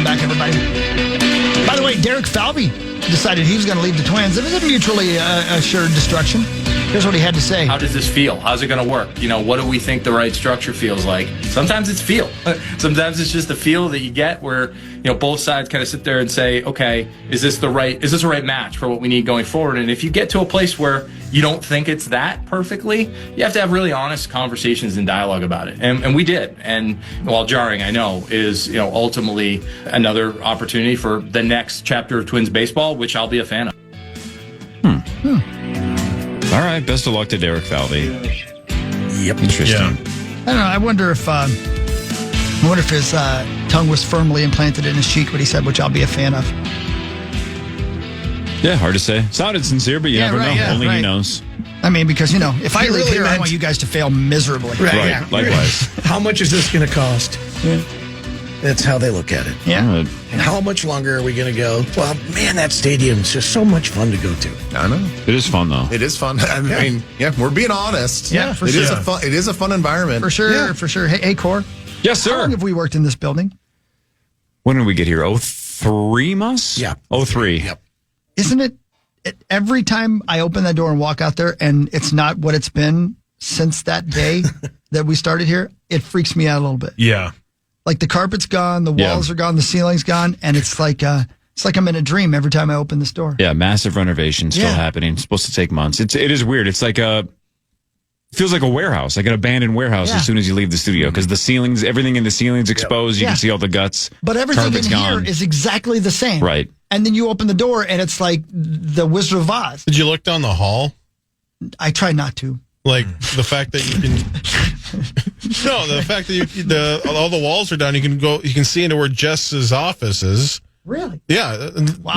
back, everybody. By the way, Derek Falvey decided he was going to leave the Twins. It was a mutually assured destruction. Here's what he had to say. How does this feel? How's it going to work? What do we think the right structure feels like? Sometimes it's feel. Sometimes it's just the feel that you get where, both sides kind of sit there and say, okay, is this a right match for what we need going forward? And if you get to a place where you don't think it's that perfectly, you have to have really honest conversations and dialogue about it. And we did. And while jarring, I know, is, ultimately another opportunity for the next chapter of Twins baseball, which I'll be a fan of. All right, best of luck to Derek Falvey. Yep. Interesting. I don't know. I wonder if his tongue was firmly implanted in his cheek when he said, which I'll be a fan of. Yeah, hard to say. Sounded sincere, but you never know. Yeah, Only he knows. I mean, because, if I leave really here, I want you guys to fail miserably. Right, likewise. How much is this going to cost? Yeah. That's how they look at it. Yeah. And how much longer are we going to go? Well, man, that stadium's just so much fun to go to. I know. It is fun, though. It is fun. I mean, we're being honest. Yeah, for It sure. is a fun environment. For sure, for sure. Hey, Cor. Yes, sir. How long have we worked in this building? When did we get here? 03, Mus? Yeah. 03. Yep. Isn't it every time I open that door and walk out there and it's not what it's been since that day that we started here, it freaks me out a little bit. Yeah. Like the carpet's gone, the walls are gone, the ceiling's gone, and it's like I'm in a dream every time I open this door. Yeah, massive renovation still happening. It's supposed to take months. It is weird. It's like feels like a warehouse, like an abandoned warehouse as soon as you leave the studio because the ceilings, everything in the ceiling's exposed. You can see all the guts. But everything Carpet's in gone. here is exactly the same. Right. And then you open the door and it's like the Wizard of Oz. Did you look down the hall? I try not to. Like the fact that you can. No, the fact that all the walls are down. You can see into where Jess's office is. Really? Yeah.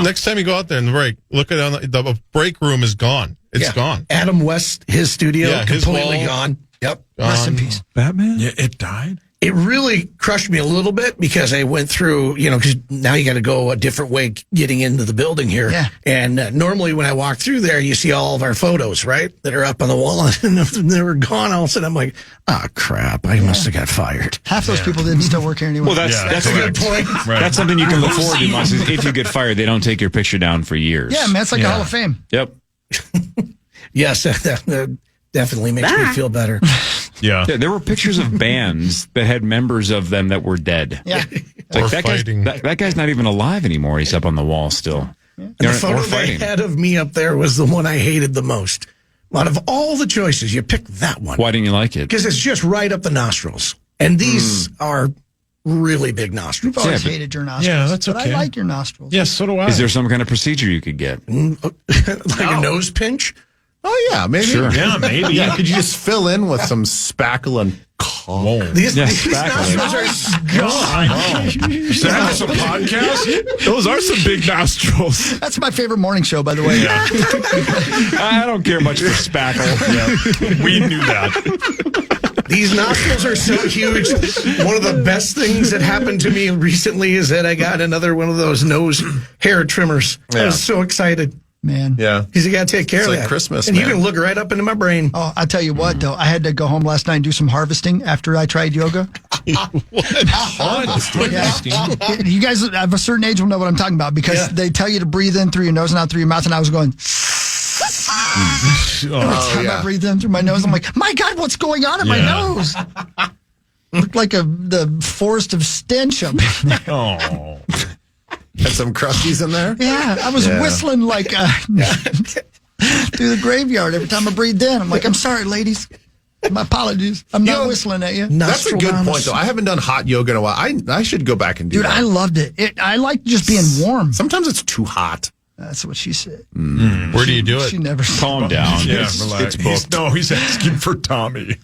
Next time you go out there in the break, look at the break room is gone. It's gone. Adam West, his studio, completely gone. Yep. Rest in peace. Batman? Yeah, it died. It really crushed me a little bit because I went through, because now you got to go a different way getting into the building here. Yeah. And normally when I walk through there, you see all of our photos, right, that are up on the wall. And they were gone. All of a sudden, I'm like, crap, I must have got fired. Half those people didn't still work here anyway. Well, that's a good point. Right. That's something you can look forward to, Mus. If you get fired, they don't take your picture down for years. Yeah, man, it's like a Hall of Fame. Yep. Yes, that definitely makes me feel better. Yeah. There were pictures of bands that had members of them that were dead. Yeah. It's like that guy's not even alive anymore. He's up on the wall still. Yeah. And the photo they had of me up there was the one I hated the most. Out of all the choices, you picked that one. Why didn't you like it? Because it's just right up the nostrils. And these are really big nostrils. I've always hated your nostrils. Yeah, that's okay. But I like your nostrils. Yes, so do I. Is there some kind of procedure you could get? Like a nose pinch? Oh, yeah, maybe. Sure. Yeah, maybe. Yeah, could you just fill in with some spackle and caulk? These spackle. nostrils are Is that a podcast? Those are some big nostrils. That's my favorite morning show, by the way. I don't care much for spackle. Yeah. We knew that. These nostrils are so huge. One of the best things that happened to me recently is that I got another one of those nose hair trimmers. I was so excited. Man. Yeah. Because you got to take care of like that. Christmas, and man. you can look right up into my brain. Oh, I'll tell you what, though. I had to go home last night and do some harvesting after I tried yoga. You guys of a certain age will know what I'm talking about because they tell you to breathe in through your nose and out through your mouth, and I was going... Every time I breathe in through my nose, I'm like, my God, what's going on in my nose? Looked like the forest of stench up in there. Oh. Had some crusties in there? Yeah, I was whistling like through the graveyard every time I breathed in. I'm like, I'm sorry, ladies. My apologies. I'm not whistling at you. That's a good point, though. I haven't done hot yoga in a while. I should go back and do that. Dude, I loved it. I like just being warm. Sometimes it's too hot. That's what she said. Where do you do it? She never said. Calm down. Yeah, It's relax. booked. He's asking for Tommy.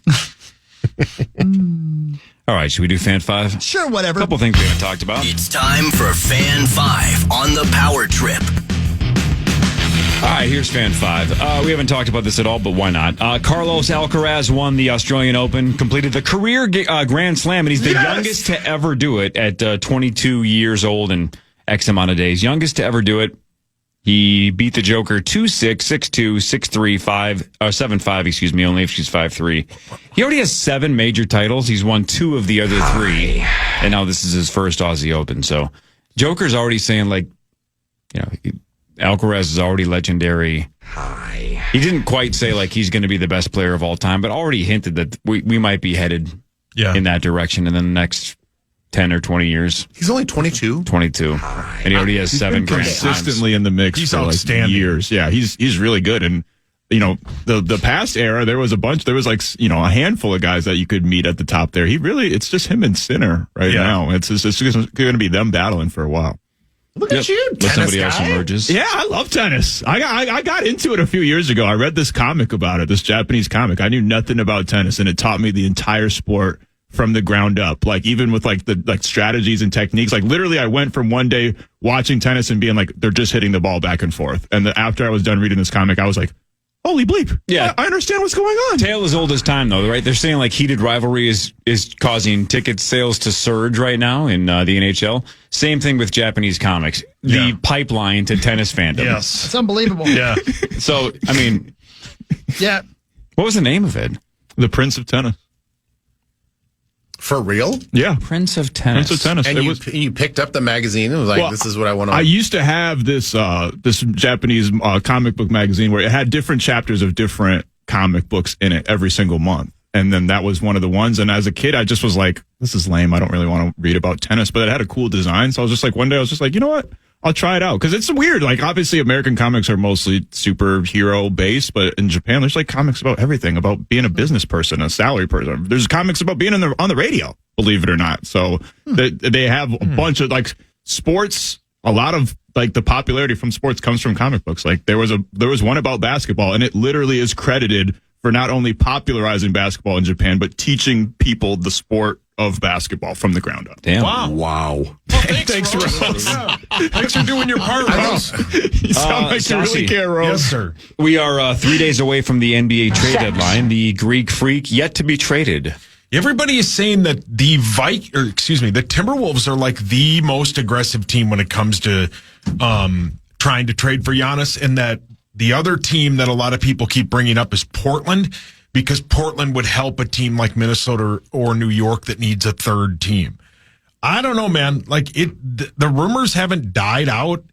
All right, should we do Fan 5? Sure, whatever. A couple things we haven't talked about. It's time for Fan 5 on the Power Trip. All right, here's Fan 5. We haven't talked about this at all, but why not? Carlos Alcaraz won the Australian Open, completed the career Grand Slam, and he's the youngest to ever do it at 22 years old and X amount of days. Youngest to ever do it. He beat the Joker 2-6, 6-2, 6-3, 7-5, only if she's 5-3. He already has 7 major titles. He's won 2 of the other 3. And now this is his first Aussie Open. So Joker's already saying, like, Alcaraz is already legendary. He didn't quite say, like, he's going to be the best player of all time, but already hinted that we might be headed in that direction in the next 10 or 20 years. He's only 22. 22. And he already has 7 Grand Slams. Consistently in the mix He's for outstanding. years. Yeah, he's really good. And, the past era, there was a handful of guys that you could meet at the top there. It's just him and Sinner now. It's going to be them battling for a while. Look at you, But somebody else guy. emerges. Yeah, I love tennis. I got into it a few years ago. I read this comic about it, this Japanese comic. I knew nothing about tennis, and it taught me the entire sport from the ground up. Like, even with the strategies and techniques. Like, literally, I went from one day watching tennis and being like, they're just hitting the ball back and forth. And after I was done reading this comic, I was like, holy bleep. Yeah. I understand what's going on. Tale as old as time, though, right? They're saying, like, heated rivalry is causing ticket sales to surge right now in the NHL. Same thing with Japanese comics. The pipeline to tennis fandom. Yes. It's unbelievable. Yeah. So, I mean, Yeah. what was the name of it? The Prince of Tennis. For real? Yeah. Prince of Tennis. Prince of Tennis. And It you picked up the magazine and was like, this is what I want to. I used to have this Japanese comic book magazine where it had different chapters of different comic books in it every single month. And then that was one of the ones. And as a kid, I just was like, this is lame. I don't really want to read about tennis, but it had a cool design. So I was just like, one day I was just like, you know what? I'll try it out. Because it's weird. Like, obviously, American comics are mostly superhero based, but in Japan, there's like comics about everything, about being a business person, a salary person. There's comics about being on the radio, believe it or not. So they have a bunch of like sports. A lot of like the popularity from sports comes from comic books. Like there was one about basketball, and it literally is credited for not only popularizing basketball in Japan, but teaching people the sport of basketball from the ground up. Damn. Wow. Wow. Thanks, Rose. Thanks for doing your part, Rose. You sound like you really Saucy. care, Rose. Yes, sir. We are 3 days away from the NBA trade deadline. The Greek freak yet to be traded. Everybody is saying that the Timberwolves are like the most aggressive team when it comes to trying to trade for Giannis, and that the other team that a lot of people keep bringing up is Portland, because Portland would help a team like Minnesota or New York that needs a third team. I don't know, man. Like the rumors haven't died out.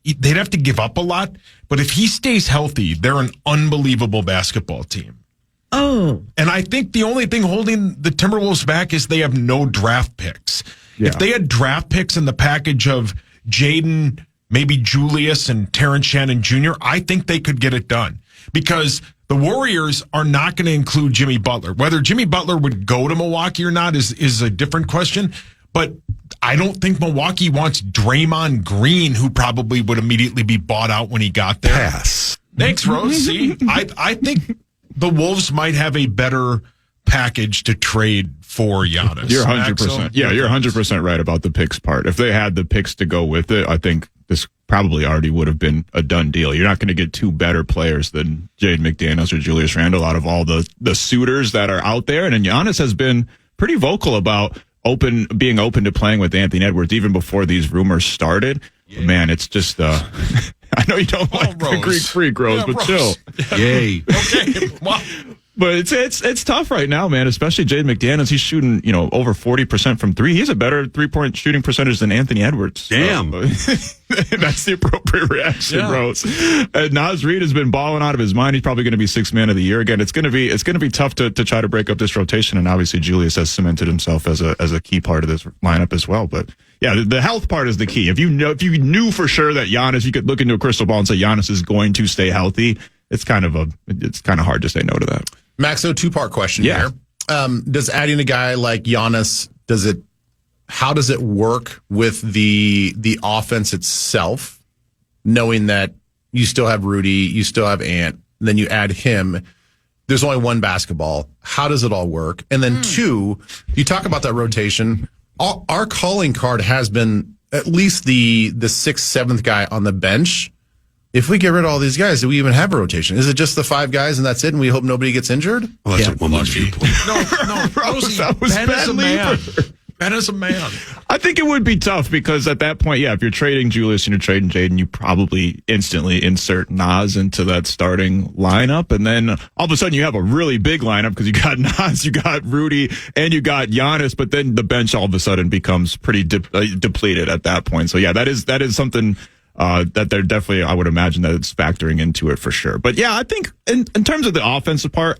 They'd have to give up a lot, but if he stays healthy, they're an unbelievable basketball team. Oh. And I think the only thing holding the Timberwolves back is they have no draft picks. Yeah. If they had draft picks in the package of Jaden, maybe Julius, and Terrence Shannon Jr., I think they could get it done. Because the Warriors are not going to include Jimmy Butler. Whether Jimmy Butler would go to Milwaukee or not is a different question. But I don't think Milwaukee wants Draymond Green, who probably would immediately be bought out when he got there. Pass. Thanks, Rose. See, I think the Wolves might have a better package to trade for Giannis. You're 100%. Maxo? Yeah, you're 100% right about the picks part. If they had the picks to go with it, I think this probably already would have been a done deal. You're not going to get two better players than Jaden McDaniels or Julius Randle out of all the suitors that are out there. And then Giannis has been pretty vocal about being open to playing with Anthony Edwards even before these rumors started. Yeah. Man, it's just I know you don't like the Greek freak, Rose, but Rose. chill. Yay. Okay. Well, But it's tough right now, man. Especially Jaden McDaniels. He's shooting, over 40% from three. He has a better 3-point shooting percentage than Anthony Edwards. Damn. That's the appropriate reaction, Rose. And Naz Reid has been balling out of his mind. He's probably going to be sixth man of the year again. It's going to be tough to try to break up this rotation. And obviously Julius has cemented himself as a key part of this lineup as well. But yeah, the health part is the key. If you knew for sure that Giannis, you could look into a crystal ball and say Giannis is going to stay healthy. It's kind of hard to say no to that. Maxo, two-part question here. Does adding a guy like Giannis, how does it work with the offense itself, knowing that you still have Rudy, you still have Ant, and then you add him? There's only one basketball. How does it all work? And then two, you talk about that rotation. Our calling card has been at least the 6th, 7th guy on the bench. If we get rid of all these guys, do we even have a rotation? Is it just the 5 guys and that's it, and we hope nobody gets injured? Well, that's a woman's viewpoint. no, Rose, that was Ben bad is a man. Ben is a man. I think it would be tough because at that point, if you're trading Julius and you're trading Jaden, you probably instantly insert Nas into that starting lineup. And then all of a sudden you have a really big lineup because you got Nas, you got Rudy, and you got Giannis. But then the bench all of a sudden becomes pretty depleted at that point. So, that is something that they're definitely, I would imagine that it's factoring into it for sure. But, I think in terms of the offensive part,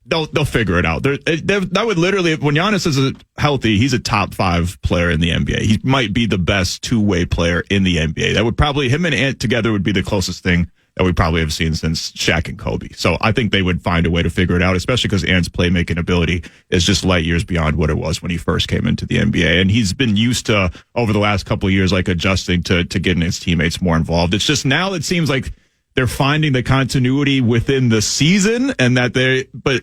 They'll figure it out. That would literally, when Giannis is healthy, he's a top 5 player in the NBA. He might be the best two-way player in the NBA. That would probably, him and Ant together would be the closest thing that we probably have seen since Shaq and Kobe. So I think they would find a way to figure it out, especially because Ant's playmaking ability is just light years beyond what it was when he first came into the NBA. And he's been used to, over the last couple of years, adjusting to getting his teammates more involved. It's just now it seems like they're finding the continuity within the season, and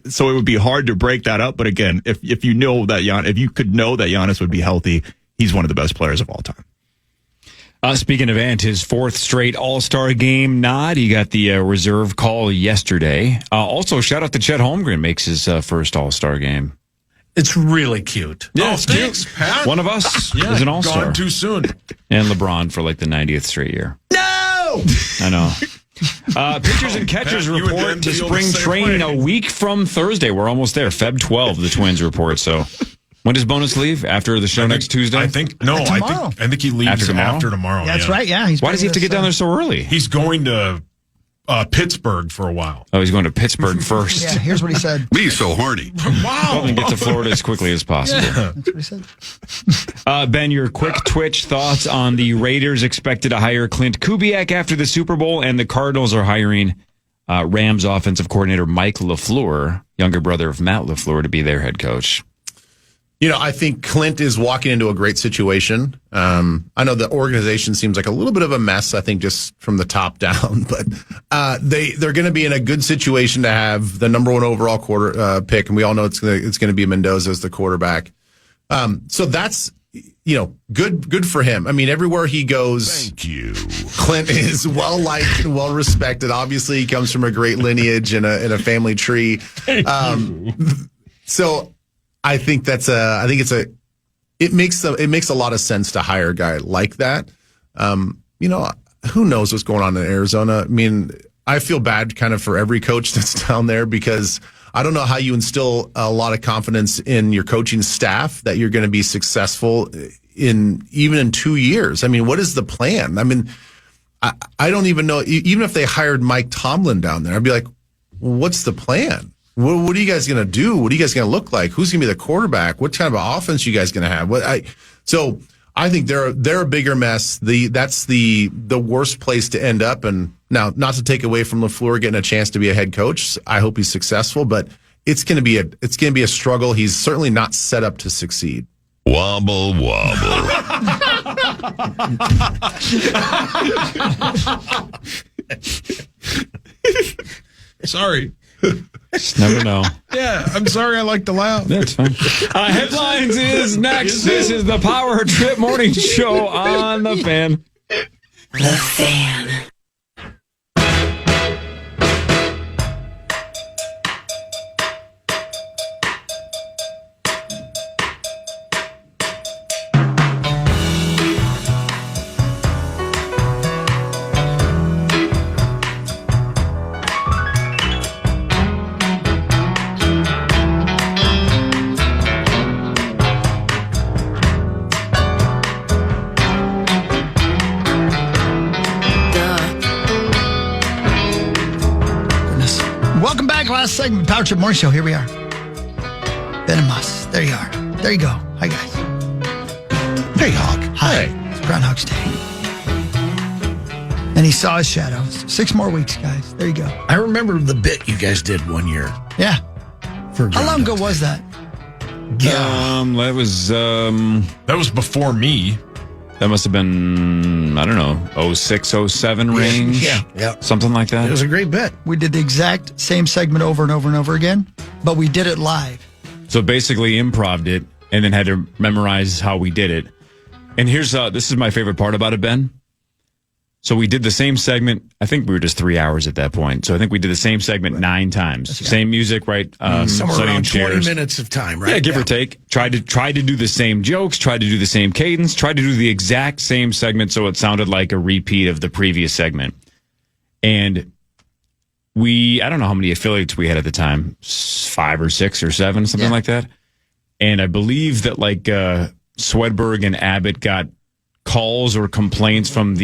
so it would be hard to break that up. But again, if you could know that Giannis would be healthy, he's one of the best players of all time. Speaking of Ant, his 4th straight All-Star game nod. He got the reserve call yesterday. Also, shout out to Chet Holmgren, makes his first All-Star game. It's really cute. Yeah, it's thanks, cute. Pat. One of us is an All-Star. Gone too soon. And LeBron for the 90th straight year. No! I know. Pitchers and catchers Pat, report to spring training a week from Thursday. We're almost there. Feb 12, the Twins report. So when does Bonus leave? After the show next Tuesday? I think he leaves after tomorrow. That's right. Yeah. Why does he have to get down there so early? He's going to Pittsburgh for a while. Oh, he's going to Pittsburgh first. Yeah, here's what he said. Me so horny. Wow. And get to Florida as quickly as possible. Yeah, that's what he said. Ben, your quick twitch thoughts on the Raiders expected to hire Clint Kubiak after the Super Bowl, and the Cardinals are hiring Rams offensive coordinator Mike LaFleur, younger brother of Matt LaFleur, to be their head coach. I think Clint is walking into a great situation. I know the organization seems like a little bit of a mess, I think, just from the top down, but they're going to be in a good situation to have the number 1 overall pick, and we all know it's going to be Mendoza as the quarterback. So that's good for him. I mean, everywhere he goes, Thank you. Clint is well liked and well respected. Obviously, he comes from a great lineage and a family tree. So I think it makes a lot of sense to hire a guy like that. Who knows what's going on in Arizona? I mean, I feel bad kind of for every coach that's down there because I don't know how you instill a lot of confidence in your coaching staff that you're going to be successful even in 2 years. I mean, what is the plan? I mean, I don't even know. Even if they hired Mike Tomlin down there, I'd be like, what's the plan? What are you guys going to do? What are you guys going to look like? Who's going to be the quarterback? What kind of offense you guys going to have? So I think they're a bigger mess. That's the worst place to end up. And now, not to take away from LaFleur getting a chance to be a head coach, I hope he's successful. But it's going to be a struggle. He's certainly not set up to succeed. Wobble wobble. Sorry. Just never know. Yeah, I'm sorry. I like to laugh. That's fine. Headlines is next. This is the Power Trip Morning Show on The Fan. The Fan. Last segment, Power Trip Morning Show. Here we are. Ben and Moss. There you are. There you go. Hi, guys. Hey, Hawk. Hi. Hey. It's Groundhog's Day. And he saw his shadows. 6 more weeks, guys. There you go. I remember the bit you guys did one year. Yeah. For How long ago was that? That was before me. That must have been, I don't know, 06, 07 range. Yeah. Something like that. It was a great bit. We did the exact same segment over and over and over again, but we did it live. So basically improv'd it and then had to memorize how we did it. And here's, this is my favorite part about it, Ben. So we did the same segment. I think we were just 3 hours at that point. So I think we did the same segment 9 times. Same music, right? Somewhere sitting in around 20 chairs. minutes of time, right? Yeah, give or take. Tried to do the same jokes, tried to do the same cadence, tried to do the exact same segment so it sounded like a repeat of the previous segment. And I don't know how many affiliates we had at the time, 5 or 6 or 7, something like that. And I believe that like Swedberg and Abbott got calls or complaints from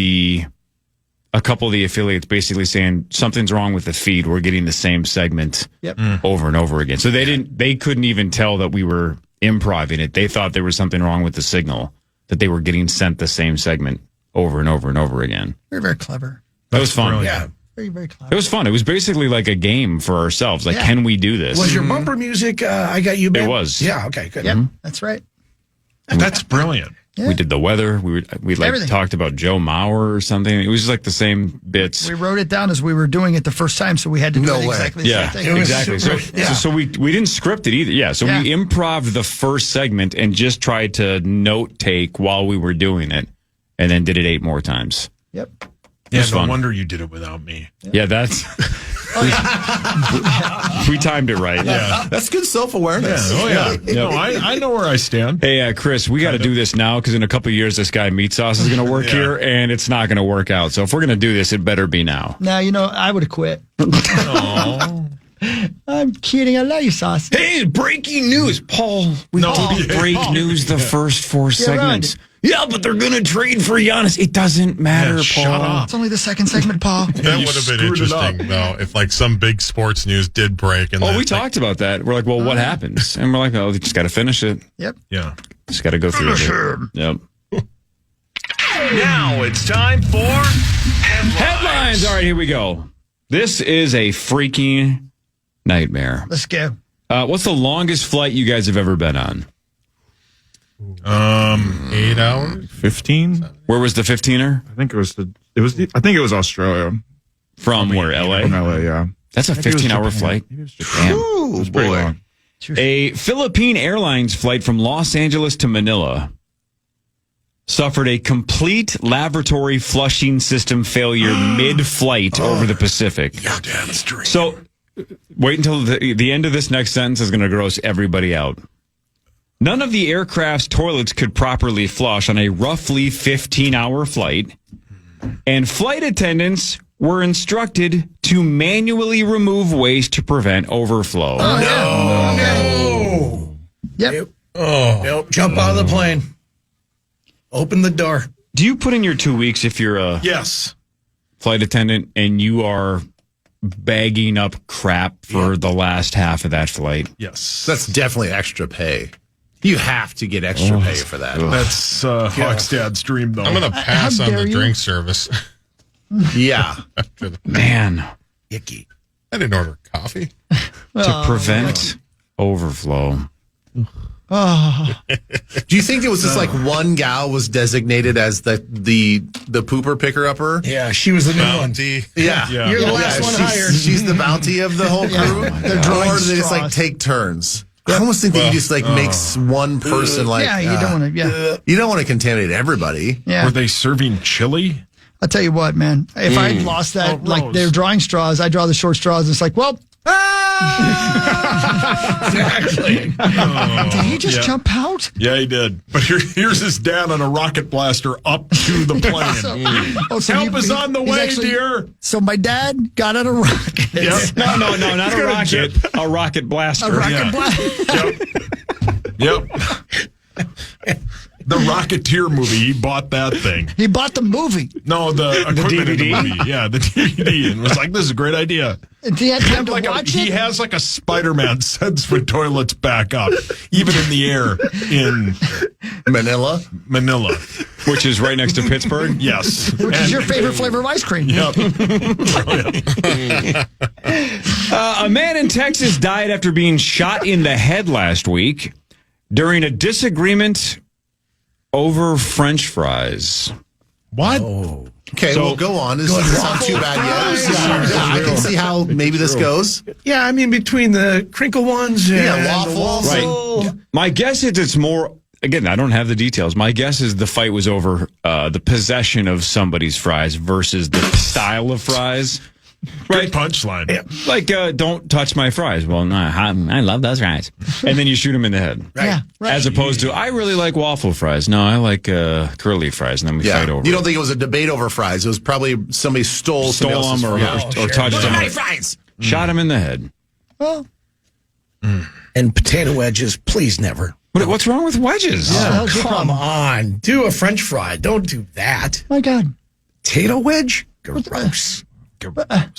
a couple of the affiliates basically saying something's wrong with the feed. We're getting the same segment over and over again. So they couldn't even tell that we were improv-ing it. They thought there was something wrong with the signal, that they were getting sent the same segment over and over and over again. Very, very clever. That was fun. Brilliant. Yeah. Very, very clever. It was fun. It was basically like a game for ourselves. Like, can we do this? Was your bumper music, I Got You, Ben? It was. Yeah, okay, good. Yep, that's right. That's brilliant. Yeah. We did the weather. We like Everything. talked about Joe Mauer or something. It was just like the same bits. We wrote it down as we were doing it the first time, so we had to do it exactly the Yeah, same thing. exactly. So we didn't script it either. Yeah, so we improv the first segment and just tried to note take while we were doing it, and then did it 8 more times. Yep. Yeah, no fun. wonder you did it without me. Yeah, that's. We timed it right. Yeah. That's good self-awareness. Oh, yeah. No, I know where I stand. Hey, Chris, we got to do this now because in a couple of years, this guy Meat Sauce is going to work here, and it's not going to work out. So if we're going to do this, it better be now. Now, I would have quit. I'm kidding. I love you, Sauce. Hey, breaking news, Paul. We didn't break news the first 4 segments. Yeah, but they're going to trade for Giannis. It doesn't matter, Paul. Shut up. It's only the second segment, Paul. That would have been interesting, though, if like some big sports news did break. And We talked about that. We're like, well, what happens? And we're like, oh, we just got to finish it. Yep. Yeah. Just got to go through it. Yep. Now it's time for Headlines. All right, here we go. This is a freaking nightmare. Let's go. What's the longest flight you guys have ever been on? 8 hours. 15. Where was the 15er? I think it was Australia. From where? LA? From LA, yeah. That's a 15-hour flight. Maybe it was Japan. It was pretty long. A Philippine Airlines flight from Los Angeles to Manila suffered a complete lavatory flushing system failure mid-flight over the Pacific. So wait until the end of this next sentence is going to gross everybody out. None of the aircraft's toilets could properly flush on a roughly 15-hour flight, and flight attendants were instructed to manually remove waste to prevent overflow. No. Yep. Nope. Jump out of the plane. Open the door. Do you put in your 2 weeks if you're a Yes. flight attendant and you are bagging up crap for the last half of that flight? Yes. That's definitely extra pay. You have to get extra pay for that. That's Hogstad's dream, though. I'm going to pass How on dare the you? drink service. Yeah. Man, Icky. I didn't order coffee. to prevent overflow. Do you think it was just like one gal was designated as the pooper picker upper? Yeah, she was the new one. Bounty. Yeah. You're the last one hired. She's the bounty of the whole crew. They're drawing Or do they just like straws. take turns? I almost think that you just like makes one person like Yeah, you don't want to. Yeah. you don't want to contaminate everybody. Yeah. Were they serving chili? I'll tell you what, man. If I lost that, like Rose. they're drawing straws, I draw the short straws. It's like, well, Exactly. did he just yeah. jump out? Yeah, he did. But here's his dad on a rocket blaster up to the plane. So Help is on the he's way, actually- dear. So my dad got on a rocket. Yep. No, not a rocket. A rocket blaster. A rocket Yeah. blast. Yep. The Rocketeer movie, he bought that thing. He bought the movie. No, the equipment in the DVD? movie. Yeah, the DVD. And was like, this is a great idea. And he had time to Like watch he it. has like a Spider-Man sense when toilets back up, even in the air in Manila. Manila. Which is right next to Pittsburgh. Yes. Which is your favorite flavor of ice cream? Yep. A man in Texas died after being shot in the head last week during a disagreement over French fries. What? Okay, well, go on. This doesn't sound too bad yet. Yeah, I can see how maybe this goes. Yeah, I mean, between the crinkle ones and Yeah, the waffles. Right. My guess is it's more. again, I don't have the details. My guess is the fight was over the possession of somebody's fries versus the style of fries. Right punchline. Yeah. Like, don't touch my fries. Well, no, I love those fries. And then you shoot them in the head. Right. Yeah, right. As opposed to, I really like waffle fries. No, I like curly fries. And then we fight over You don't it. think it was a debate over fries? It was probably somebody stole somebody else's them or fries. touched Those are my them. fries. Shot him in the head. Well, And potato wedges, please never. What's wrong with wedges? Oh, come on. Do a French fry. Don't do that. my God. Potato wedge? Gross.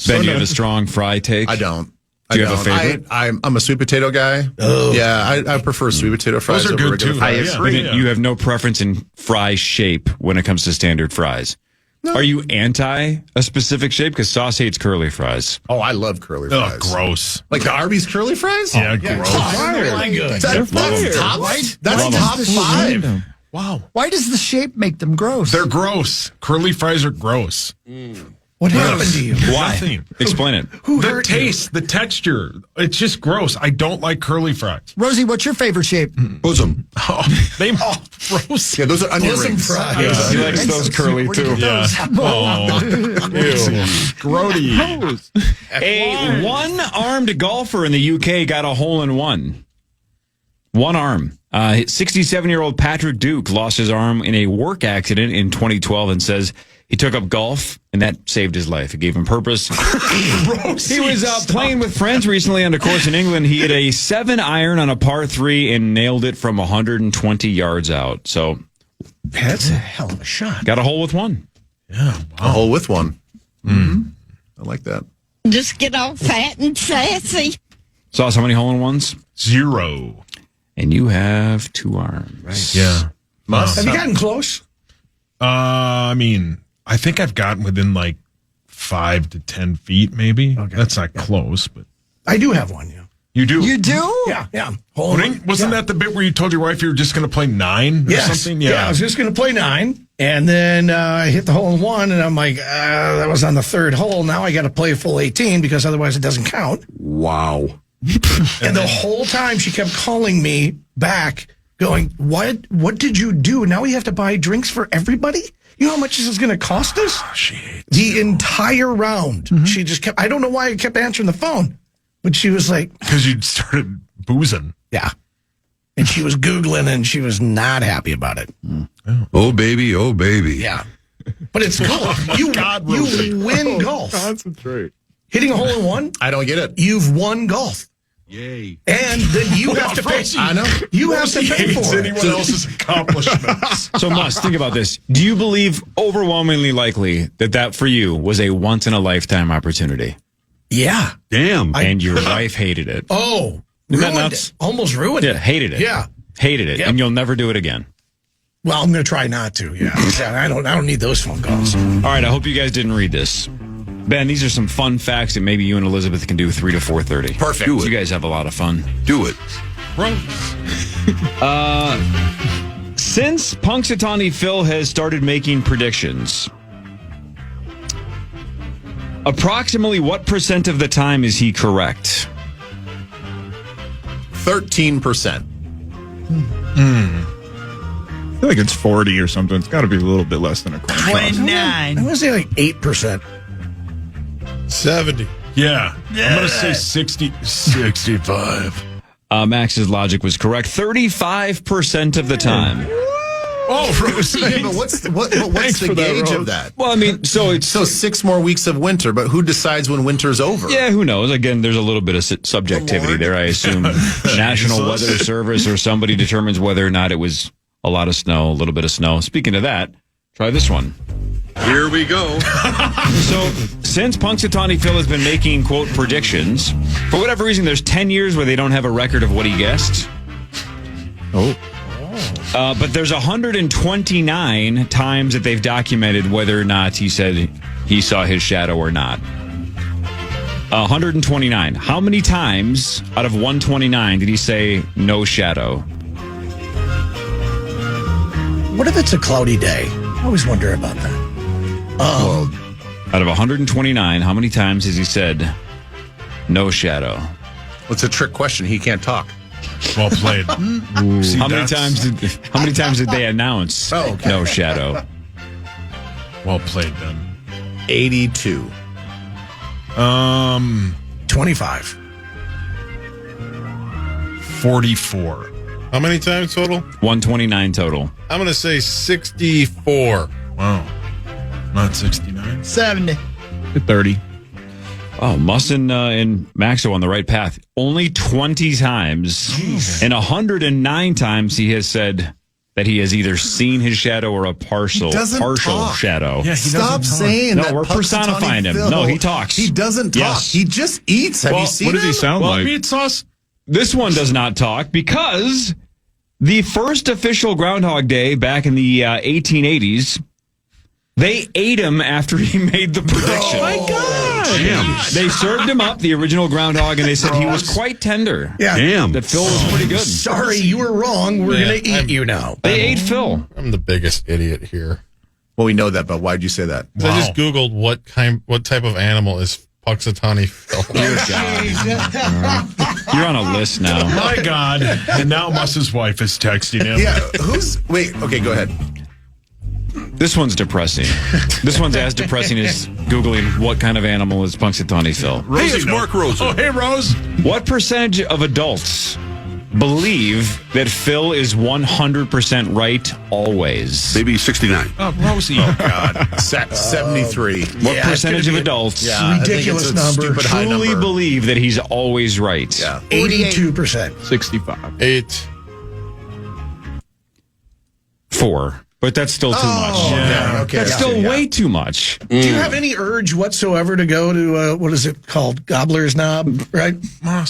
Ben, you have a strong fry take? I don't. Do you have a favorite? I'm a sweet potato guy. Oh. Yeah, I prefer sweet potato fries Those are over good regular too. fries. Yeah. But you have no preference in fry shape when it comes to standard fries. No. Are you anti a specific shape? Because Sauce hates curly fries. Oh, I love curly Oh, fries. gross. Like the Arby's curly fries? Yeah, gross. That's top, Right? that's top five. Wow. Why does the shape make them gross? They're gross. Curly fries are gross. What happened to you? Why? Nothing. Explain it. The taste, the texture, it's just gross. I don't like curly fries. Rosie, what's your favorite shape? Bosom. Oh, they gross. Yeah, those are onion Bosom rings. fries. He likes those curly too. Yeah. Oh, ew. Grody. A one-armed golfer in the UK got a hole-in-one. One arm. 67-year-old Patrick Duke lost his arm in a work accident in 2012 and says he took up golf, and that saved his life. It gave him purpose. He was playing with friends recently on a course in England. He hit a 7-iron on a par 3 and nailed it from 120 yards out. So That's a hell of a shot. got a hole with one. Yeah. A hole with one. Mm-hmm. I like that. Just get all fat and sassy. Sauce, how many hole-in-ones? 0. And you have 2 arms. Right. Yeah. Have you gotten close? I mean, I think I've gotten within like 5 to 10 feet, maybe. Okay. That's not close, but I do have one, yeah. you do. You do? Yeah. Wasn't that the bit where you told your wife you were just going to play 9 or something? Yeah, I was just going to play 9, and then I hit the hole in one, and I'm like, that was on the 3rd hole. Now I got to play a full 18 because otherwise it doesn't count. Wow. And the whole time she kept calling me back, going, "What did you do? Now we have to buy drinks for everybody? You know how much this is going to cost us?" The entire round. She just kept, I don't know why I kept answering the phone, but she was like, because you started boozing. yeah. And she was Googling, and she was not happy about it. Oh, baby. Oh, baby. Yeah. But it's golf. You win golf. Concentrate. Hitting a hole in one, I don't get it. you've won golf. Yay. And then you have to pay. I know. You have to pay Hates for it. anyone else's accomplishments. So, Mus, think about this. Do you believe overwhelmingly likely that for you was a once-in-a-lifetime opportunity? Yeah. Damn. And your wife hated it? Oh, Isn't that ruined nuts? it. Almost ruined Yeah, it. hated it. Yeah. Hated it. Yep. And you'll never do it again. Well, I'm going to try not to. Yeah. I don't need those phone calls. All right, I hope you guys didn't read this. Ben, these are some fun facts that maybe you and Elizabeth can do 3 to 4:30. Perfect. You guys have a lot of fun. Do it. Since Punxsutawney Phil has started making predictions, approximately what % of the time is he correct? 13%. I feel like it's 40 or something. It's got to be a little bit less than a coin toss. 29. I'm going to say like 8%. 70. Yeah. I'm going to say 65. Max's logic was correct. 35% of the time. Oh, Rosie. Yeah, but what's the gauge of that? Well, I mean, so 6 more weeks of winter, but who decides when winter's over? yeah, who knows? Again, there's a little bit of subjectivity there. I assume National Weather Service or somebody determines whether or not it was a lot of snow, a little bit of snow. Speaking of that, try this one. Here we go. So, since Punxsutawney Phil has been making, quote, predictions, for whatever reason, there's 10 years where they don't have a record of what he guessed. Oh. But there's 129 times that they've documented whether or not he said he saw his shadow or not. 129. How many times out of 129 did he say no shadow? What if it's a cloudy day? I always wonder about that. Out of 129, how many times has he said no shadow? What's a trick question? He can't talk. Well played. See, How many times did they announce no shadow? Well played, then. 82. 25. 44. How many times total? 129 total. I'm going to say 64. Wow. Not 69. 70. 30. Oh, Musson and Max are on the right path. Only 20 times and 109 times he has said that he has either seen his shadow or a partial talk. shadow. Yeah, he Stop saying that. No, we're personifying him. Phil. No, he talks. He doesn't talk. Yes. He just eats. Have you seen What does him? he sound like? Meat sauce. This one does not talk because the first official Groundhog Day back in the 1880s, they ate him after he made the prediction. Oh, my God. They served him up, the original Groundhog, and they said he was quite tender. Yeah. Damn. That Phil was pretty good. Sorry, you were wrong. We're going to eat you now. They ate Phil. I'm the biggest idiot here. Well, we know that, but why'd you say that? I just Googled what type of animal is Puxatawny Phil. You're on a list now. My God. And now Muss's wife is texting him. Yeah, wait, okay, go ahead. This one's depressing. This one's as depressing as Googling what kind of animal is Punxsutawney Phil. Hey, it's Mark Rosen. Oh, hey, Rose. What percentage of adults believe that Phil is 100% right always? Maybe 69. Oh, Rosie. Oh, God. 73. What percentage of adults Yeah, ridiculous I think it's a number. stupid high truly number. believe that he's always right? Yeah. 82%. 65. 8. 4. But that's still too much. Okay. That's still way too much. Do you have any urge whatsoever to go to, what is it called? Gobbler's Knob, right?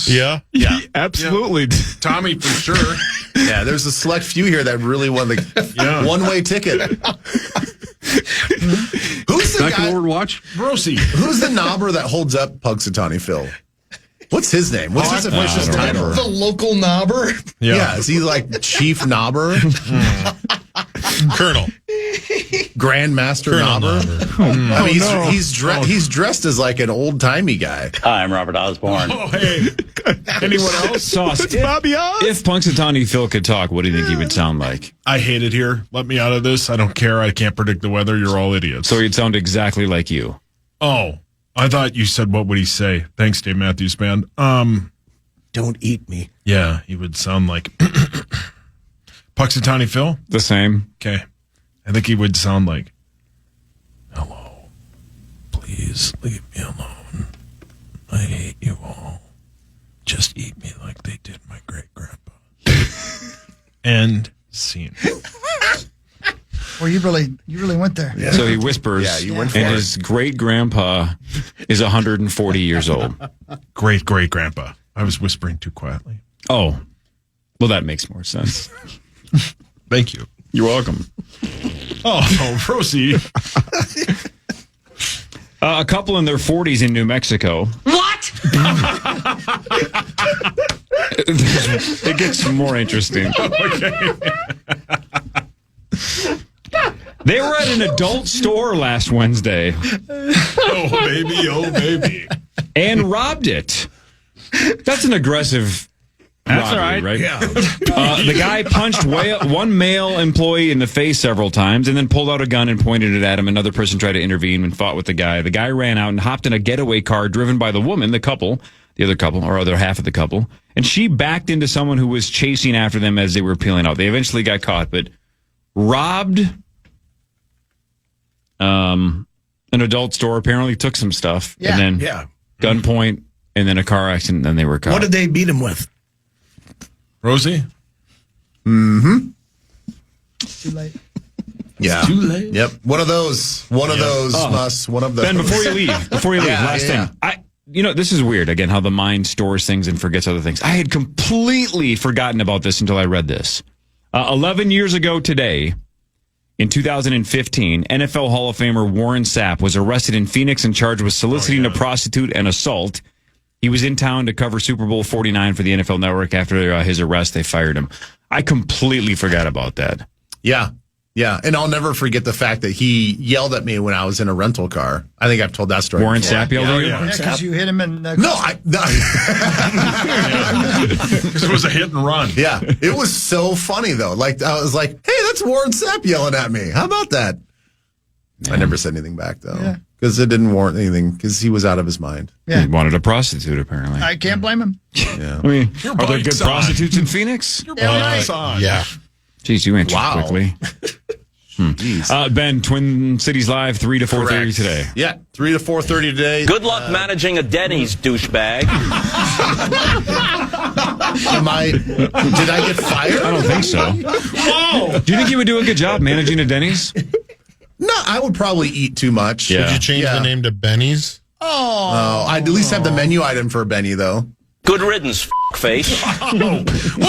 Yeah. Yeah. Absolutely. Tommy, for sure. Yeah, there's a select few here that really want the one-way ticket. Who's the Can I come guy? over and watch? Rosie. Who's the knobber that holds up Puxatawny Phil? What's his name? What's his official title? The local knobber. Yeah, is he like chief knobber? Colonel. Grandmaster Colonel knobber? I mean, he's dressed as like an old-timey guy. Hi, I'm Robert Osborne. Oh, hey. Anyone else? Sauce. It's Bobby Oz. If Punxsutawney Phil could talk, what do you think he would sound like? I hate it here. Let me out of this. I don't care. I can't predict the weather. You're all idiots. So he'd sound exactly like you. Oh, I thought you said what would he say? Thanks, Dave Matthews Band. Don't eat me. Yeah, he would sound like Puxatawny Phil. The same. Okay. I think he would sound like, hello, please leave me alone. I hate you all. Just eat me like they did my great-grandpa. End scene. Well, you really went there. Yeah. So he whispers, Yeah, you went for and it. his great-grandpa is 140 years old. Great-great-grandpa. I was whispering too quietly. Oh, well, that makes more sense. Thank you. You're welcome. Oh, Rosie. A couple in their 40s in New Mexico. What? It gets more interesting. They were at an adult store last Wednesday Oh, baby. Oh, baby. and robbed it. That's an aggressive robbery, right? Yeah. The guy punched one male employee in the face several times and then pulled out a gun and pointed it at him. Another person tried to intervene and fought with the guy. The guy ran out and hopped in a getaway car driven by the woman, the other couple, or other half of the couple, and she backed into someone who was chasing after them as they were peeling out. They eventually got caught, but robbed an adult store, apparently took some stuff, and then gunpoint, and then a car accident, and then they were caught. What did they beat him with? Rosie? Too late. Yeah. Too late. Yep. One of those. One of those. Ben, before you leave, last thing. This is weird, again, how the mind stores things and forgets other things. I had completely forgotten about this until I read this. 11 years ago today, in 2015, NFL Hall of Famer Warren Sapp was arrested in Phoenix and charged with soliciting a prostitute and assault. He was in town to cover Super Bowl 49 for the NFL Network. After his arrest, they fired him. I completely forgot about that. Yeah. Yeah, and I'll never forget the fact that he yelled at me when I was in a rental car. I think I've told that story. Warren before. Sapp yelled at you? Yeah, because you hit him in the No, Because it was a hit and run. Yeah, it was so funny though. Like I was like, "Hey, that's Warren Sapp yelling at me. How about that?" I never said anything back though, because it didn't warrant anything. Because he was out of his mind. He wanted a prostitute, apparently. I can't blame him. Yeah, I mean, Your are there good bike's on. prostitutes in Phoenix? Your bike's on. Yeah. Jeez, you answered Wow. quickly. Ben, Twin Cities Live, 3 to 4:30 Correct. today. Yeah, 3 to 4:30 today. Good luck managing a Denny's, douchebag. Did I get fired? I don't think so. Whoa! Do you think you would do a good job managing a Denny's? No, I would probably eat too much. Yeah. Did you change the name to Benny's? Oh, I'd at least have the menu item for a Benny though. Good riddance, face. What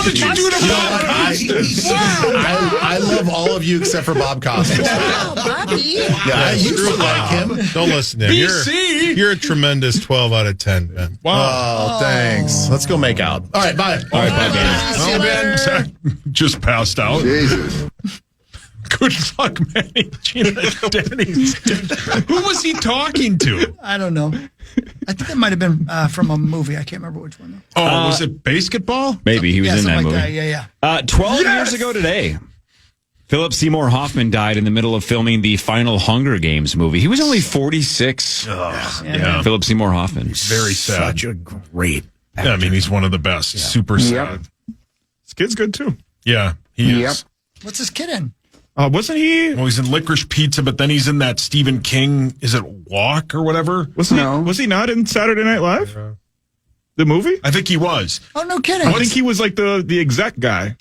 did you do to Bob Costas? I love all of you except for Bob Costas. Yeah, I used to like him. Don't listen to him. BC. You're a tremendous 12 out of 10, Ben. Oh, thanks. Let's go make out. All right, bye. All right, bye, Ben. Oh, Ben Zach just passed out. Jesus. Good luck managing a Denny's. Who was he talking to? I don't know. I think that might have been from a movie. I can't remember which one. Though. Oh, was it basketball? Maybe he was in that something movie. like that. Yeah. 12 years ago today, Philip Seymour Hoffman died in the middle of filming the final Hunger Games movie. He was only 46. Yeah. Philip Seymour Hoffman. Very sad. Such a great. Yeah, I mean, he's one of the best. Super sad. This kid's good too. Yeah, he is. What's this kid in? Wasn't he? Well, he's in Licorice Pizza, but then he's in that Stephen King, is it Walk or whatever? Was he not in Saturday Night Live? The movie? I think he was. Oh, no kidding. I think he was like the exec guy.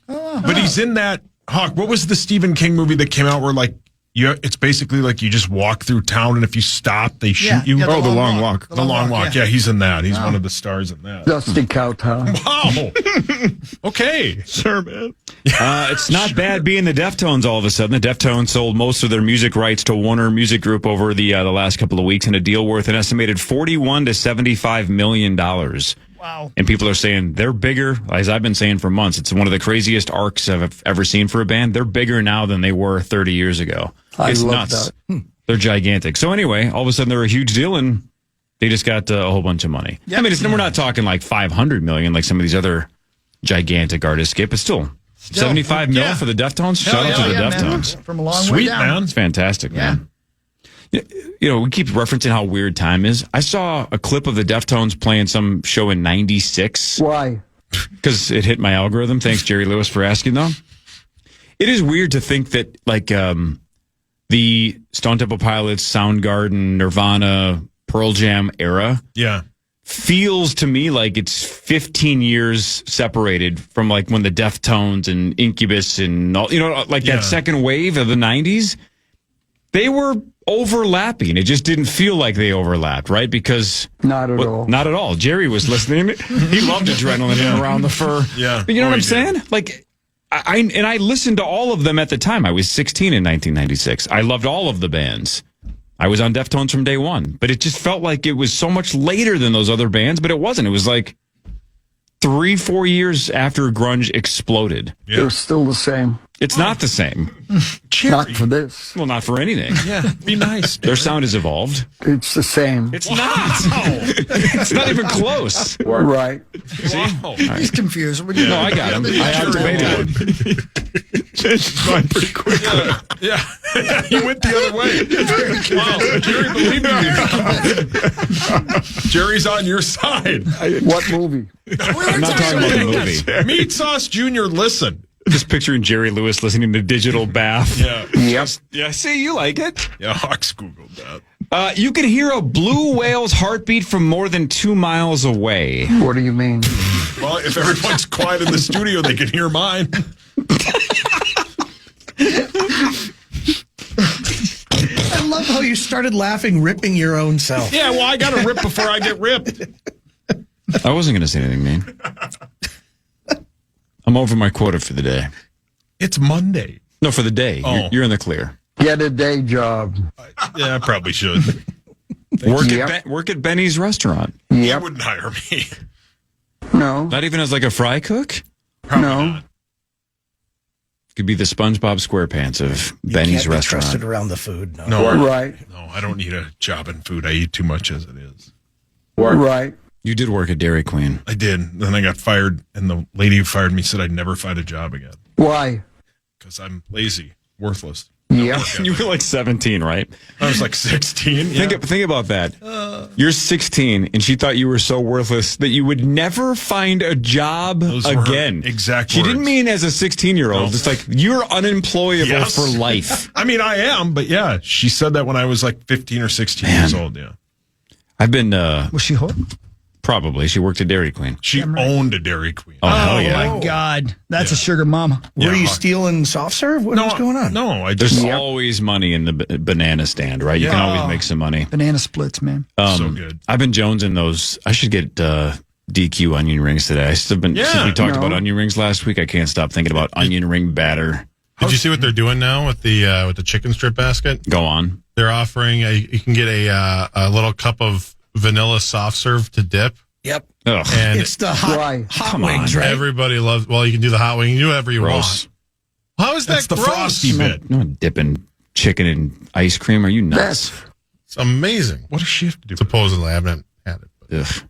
But he's in that, Hawk, what was the Stephen King movie that came out where like, it's basically like you just walk through town and if you stop, they shoot you? Yeah, The Long Walk. The Long Walk. Yeah, he's in that. He's one of the stars in that. Dusty Cowtown. Wow. Okay. Sure, man. It's not bad being the Deftones all of a sudden. The Deftones sold most of their music rights to Warner Music Group over the last couple of weeks in a deal worth an estimated $41 to $75 million. Wow. And people are saying they're bigger, as I've been saying for months. It's one of the craziest arcs I've ever seen for a band. They're bigger now than they were 30 years ago. It's love nuts. They're gigantic. So anyway, all of a sudden they're a huge deal and they just got a whole bunch of money. Yep. I mean, we're not talking like 500 million like some of these other gigantic artists get, but still 75 mil for the Deftones. Shout out to the Deftones. Man. From a long way Sweet, down. man. It's fantastic, man. You know, we keep referencing how weird time is. I saw a clip of the Deftones playing some show in 96. Why? Because it hit my algorithm. Thanks, Jerry Lewis, for asking, though. It is weird to think that, like, the Stone Temple Pilots, Soundgarden, Nirvana, Pearl Jam era Yeah. feels to me like it's 15 years separated from, like, when the Deftones and Incubus and, all, you know, like that second wave of the 90s, they were overlapping. It just didn't feel like they overlapped, right? Because Not at all. Not at all. Jerry was listening. He loved adrenaline and around the fur. Yeah. But you know what I'm he did. saying? Like, I listened to all of them at the time. I was 16 in 1996. I loved all of the bands. I was on Deftones from day one, but it just felt like it was so much later than those other bands, but it wasn't. It was like 3-4 years after grunge exploded. They're still the same. It's not the same. Not for this. Well, not for anything. Yeah. Be nice. Their sound has evolved. It's the same. It's not. It's not even close. Right. Wow. He's confused. No, I got him. I activated him. Changed his mind pretty quick. Yeah. He went the other way. Wow. Jerry, believe me. Jerry's on your side. What movie? I'm not talking about the movie. Meat Sauce Jr., listen. Just picturing Jerry Lewis listening to Digital Bath. Yeah. Yep. Yeah, see, you like it. Yeah, Hawks Googled that. You can hear a blue whale's heartbeat from more than 2 miles away. What do you mean? Well, if everyone's quiet in the studio, they can hear mine. I love how you started laughing, ripping your own self. Yeah, well, I got to rip before I get ripped. I wasn't going to say anything, man. I'm over my quota for the day. It's Monday. No, for the day. Oh. You're in the clear. Get a day job. Yeah, I probably should. Work at Benny's restaurant. You Yep. wouldn't hire me. No. Not even as like a fry cook? No. Could be the SpongeBob SquarePants of Benny's Can't be restaurant. trusted around the food. No. No, Right. no, I don't need a job in food. I eat too much as it is. Right. You did work at Dairy Queen. I did. Then I got fired, and the lady who fired me said I'd never find a job again Why? because I'm lazy, worthless. Yeah. You were like 17, right? I was like 16. Yeah. Think about that. You're 16, and she thought you were so worthless that you would never find a job Those were her again. exact She didn't words. mean as a 16-year-old. No. It's like, you're unemployable Yes. for life. I mean, I am, but yeah, she said that when I was like 15 or 16 years old. Yeah. I've been, Was she hot? probably, she worked at Dairy Queen. She owned a Dairy Queen. Oh, hell yeah. My God. That's a sugar mama. Were Yeah. you stealing soft serve? What was going on? No, I just There's always money in the banana stand, right? You can always make some money. Banana splits, man. so good. I've been jonesing those. I should get DQ onion rings today. I still been since we talked about onion rings last week. I can't stop thinking about onion ring batter. Did you see what they're doing now with the chicken strip basket? Go on. They're offering you can get a little cup of vanilla soft serve to dip. Yep. Ugh. And It's the hot, Why? hot wings, right? everybody loves. Well, you can do the hot wing. You can do whatever you Gross. want. How is That's that the gross? frosty bit. No dipping chicken in ice cream. Are you nuts? That's It's amazing. What does she have to do? Supposedly, I haven't had it. But Ugh.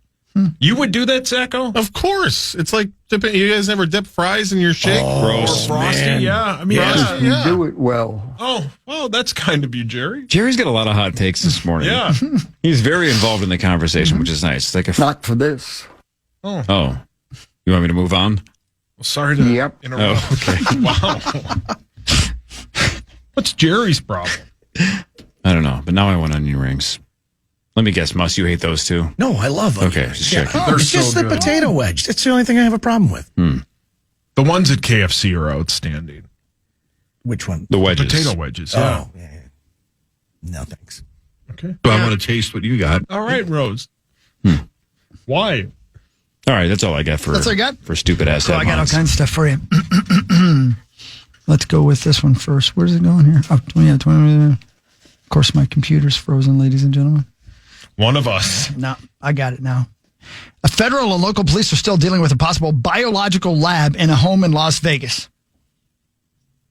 You would do that, Zacco? of course, it's like dipping. You guys never dip fries in your shake? Gross. Or frosty? man. Yeah. I mean, Yeah. you do it well. Oh, well, that's kind of you, Jerry. Jerry's got a lot of hot takes this morning. Yeah. He's very involved in the conversation, which is nice. It's like a Not for this. oh, you want me to move on? Well, sorry to Yep. interrupt. Oh, okay. Wow. What's Jerry's problem? I don't know, but now I want onion rings. Let me guess, Muss, you hate those too? No, I love them. Okay, just checking. Oh, it's just the potato wedge. That's the only thing I have a problem with. The ones at KFC are outstanding. Which one? The wedges. Potato wedges. Yeah. Oh, yeah. No, thanks. Okay. So I want to taste what you got. All right, Rose. Why? All right, that's all I got for That's all I got? for stupid ass So I got all headlines. kinds of stuff for you. Let's go with this one first. Where's it going here? Oh, yeah, 20. Of course, my computer's frozen, ladies and gentlemen. One of us. No, I got it now. A federal and local police are still dealing with a possible biological lab in a home in Las Vegas.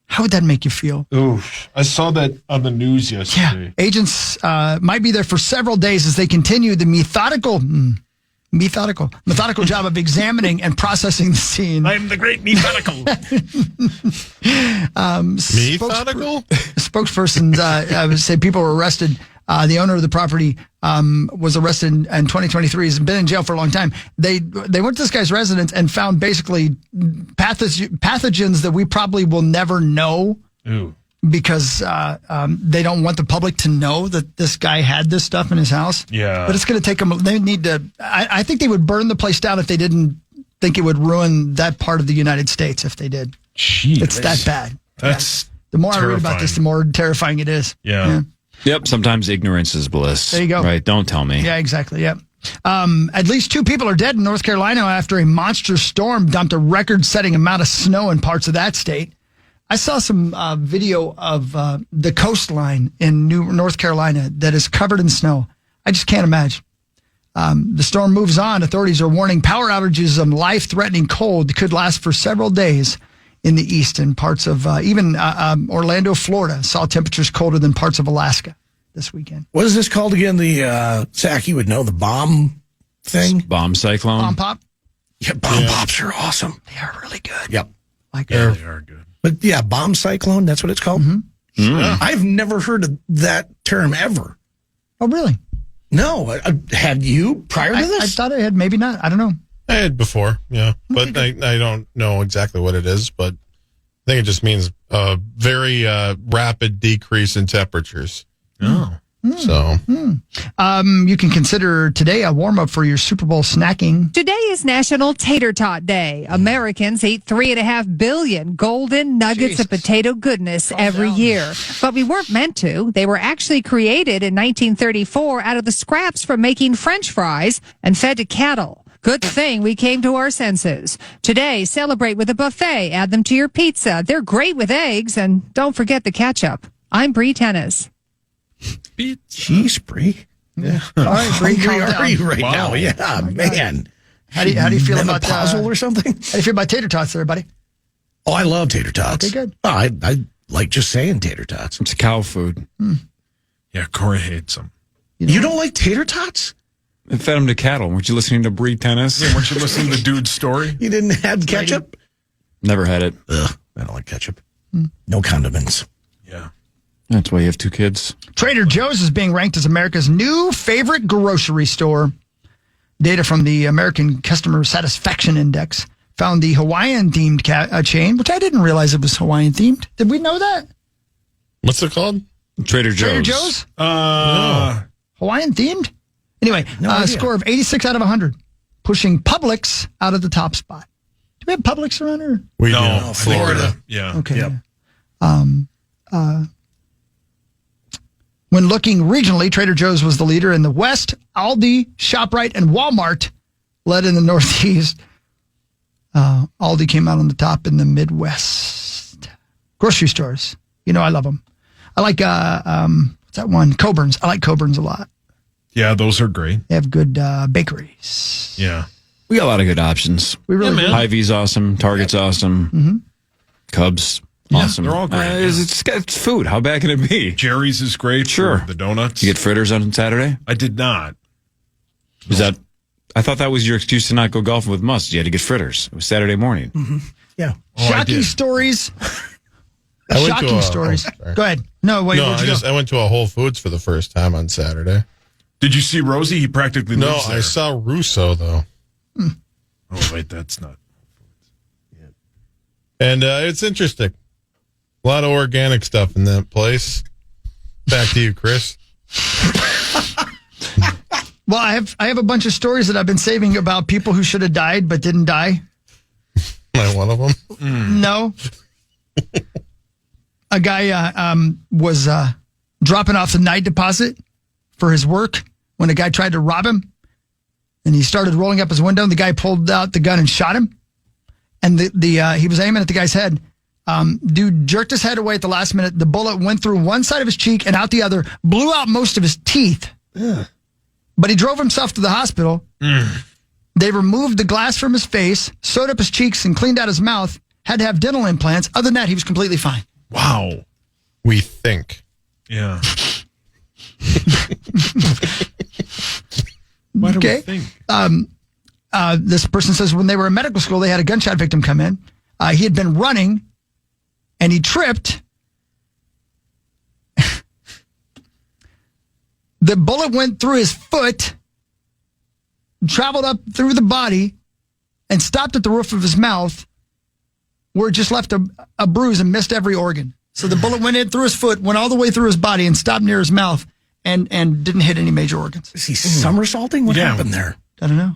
How would that make you feel? Oof. I saw that on the news yesterday. Yeah, agents might be there for several days as they continue the methodical job of examining and processing the scene. I'm the great methodical. Methodical? Spokespersons say people were arrested. The owner of the property was arrested in 2023. He's been in jail for a long time. They went to this guy's residence and found basically pathogens that we probably will never know. Ooh. Because they don't want the public to know that this guy had this stuff in his house. Yeah. But it's going to take them. They need to. I think they would burn the place down if they didn't think it would ruin that part of the United States. If they did, Jeez. it's that bad. That's The more I read about this, the more terrifying it is. Yeah. Yep, sometimes ignorance is bliss. There you go. Right, don't tell me. Yeah, exactly. Yep. At least 2 people are dead in North Carolina after a monster storm dumped a record-setting amount of snow in parts of that state. I saw some video of the coastline in North Carolina that is covered in snow. I just can't imagine. The storm moves on. Authorities are warning power outages and life-threatening cold could last for several days in the east and parts of even Orlando, Florida. Saw temperatures colder than parts of Alaska this weekend. What is this called again? The Zach, you would know the bomb thing. Bomb cyclone. Bomb pop? Yeah, bomb pops are awesome. They are really good. Yep. Like They are good. But yeah, bomb cyclone. That's what it's called. I've never heard of that term ever. Oh, really? No, had you prior to I this? thought I had. Maybe not. I don't know. I had before, yeah, but I don't know exactly what it is. But I think it just means a very rapid decrease in temperatures. Oh. So You can consider today a warm up for your Super Bowl snacking. Today is National Tater Tot Day. Americans eat 3.5 billion golden nuggets of potato goodness every year. But we weren't meant to. They were actually created in 1934 out of the scraps from making French fries and fed to cattle. Good thing we came to our senses. Today, celebrate with a buffet. Add them to your pizza. They're great with eggs. And don't forget the ketchup. I'm Bree Tennis. Jeez, Bree. Yeah. All right, Bree, calm Hungry are you down. right now? Yeah, man. How do you feel about menopausal or something? How do you feel about tater tots, there, buddy? Oh, I love tater tots. Okay, good. Oh, I like just saying tater tots. It's cow food. Yeah, Cory hates them. You don't like tater tots? They fed them to cattle. Weren't you listening to Breed Tennis? Yeah, weren't you listening to Dude's story? You didn't have ketchup? Never had it. Ugh, I don't like ketchup. No condiments. Yeah. That's why you have 2 kids. Trader Joe's is being ranked as America's new favorite grocery store. Data from the American Customer Satisfaction Index found the Hawaiian-themed chain, which I didn't realize it was Hawaiian-themed. Did we know that? What's it called? Trader Joe's. Trader Joe's? No. Hawaiian-themed? Anyway, a score of 86 out of 100, pushing Publix out of the top spot. Do we have Publix around here? We No, do. I think Florida. Yeah. Okay. Yep. When looking regionally, Trader Joe's was the leader in the West. Aldi, ShopRite, and Walmart led in the Northeast. Aldi came out on the top in the Midwest. Grocery stores. You know, I love them. I like, what's that one? Coburn's. I like Coburn's a lot. Yeah, those are great. They have good bakeries. Yeah. We got a lot of good options. We really do. Hy-Vee's awesome. Target's awesome. Cubs, awesome. they're all great. It's food. How bad can it be? Jerry's is great. Sure. For the donuts. You get fritters on Saturday? I did not. Is that? I thought that was your excuse to not go golfing with Musk. You had to get fritters. It was Saturday morning. Yeah. Shocking stories. I went to Shocking a- stories. oh, sorry. Go ahead. No, wait. No, where'd you go? I went to a Whole Foods for the first time on Saturday. Did you see Rosie? He practically No, lives there. I saw Russo though. Oh, wait, that's not. And it's interesting. A lot of organic stuff in that place. Back to you, Chris. Well, I have a bunch of stories that I've been saving about people who should have died but didn't die. Am I one of them? No. A guy was dropping off the night deposit for his work when a guy tried to rob him. And he started rolling up his window, and the guy pulled out the gun and shot him. And he was aiming at the guy's head. Dude jerked his head away at the last minute. The bullet went through one side of his cheek and out the other, blew out most of his teeth. Ugh. But he drove himself to the hospital. They removed the glass from his face, sewed up his cheeks, and cleaned out his mouth. Had to have dental implants. Other than that, he was completely fine. Wow. We think. Yeah. Why do we think? This person says when they were in medical school, they had a gunshot victim come in. He had been running, and he tripped. The bullet went through his foot, traveled up through the body, and stopped at the roof of his mouth, where it just left a bruise and missed every organ. So the bullet went in through his foot, went all the way through his body, and stopped near his mouth, and didn't hit any major organs. Is he somersaulting? What happened there? I don't know.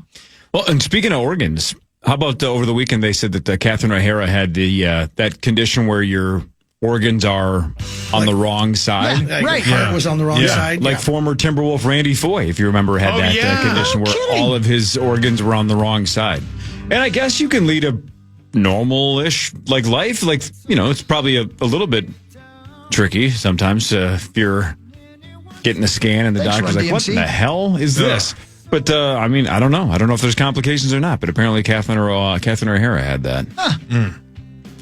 Well, and speaking of organs, how about over the weekend they said that Catherine O'Hara had that condition where your organs are on the wrong side. Yeah, right. Heart was on the wrong side. Like former Timberwolf Randy Foye, if you remember, had that condition where all of his organs were on the wrong side. And I guess you can lead a normal-ish life. It's probably a little bit tricky sometimes if you're getting a scan and the doctor's like, what in the hell is this? But, I don't know. I don't know if there's complications or not, but apparently Catherine O'Hara had that.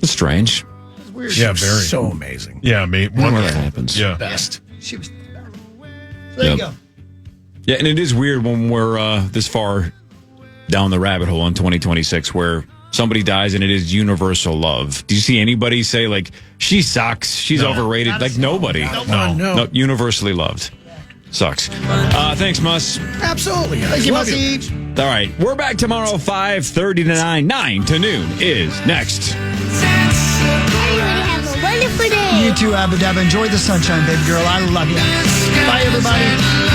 It's strange. It's weird. Yeah, very. So amazing. Yeah, mate. Where that happens. Yeah. Best. She was there you go. Yeah, and it is weird when we're this far down the rabbit hole in 2026 where somebody dies and it is universal love. Do you see anybody say, she sucks, she's overrated? Nobody. No, universally loved. Sucks. Thanks, Mus. Absolutely. Thank you, Mussy. All right, we're back tomorrow, 5:30 to 9 to noon is next. Everybody have a wonderful day. You too, Abba Dabba. Enjoy the sunshine, baby girl. I love you. Bye, everybody.